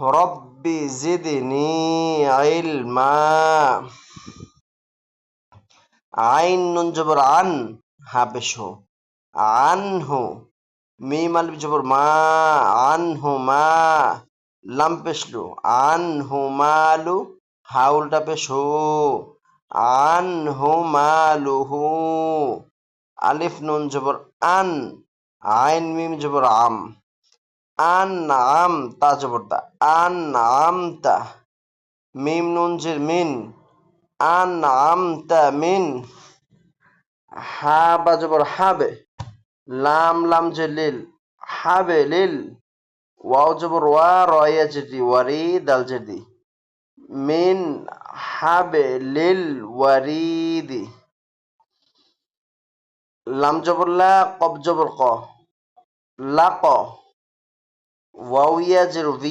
রব্বি জিদনি ইলমা। আইন নুন জবর আন, হা পেশ হো, আনহু। মিম আলিফ জবর মা, আনহু মা। লাম পেশলু, আনহু মালু। হা উল্টা পেশ হো, আনহু মালুহু। আলিফ নুন জবর আন, আইন মিম জবর আম। আন আম তা জবর দা, আন আমতা। মিম নুন জের মিন, আন আমতা মিন। হা বা জবর হাবে, লাম লাম জে লিল, হাবে লিল। ওয়াও জবর ওয়া, রয়া জেদি, ওয়ারি দাল জেদি। মিন হাবে লিল ওয়ারিদি। লাম জবর লা, কব জবর ক, লাক। ওয়াও ইয়া জের ভি,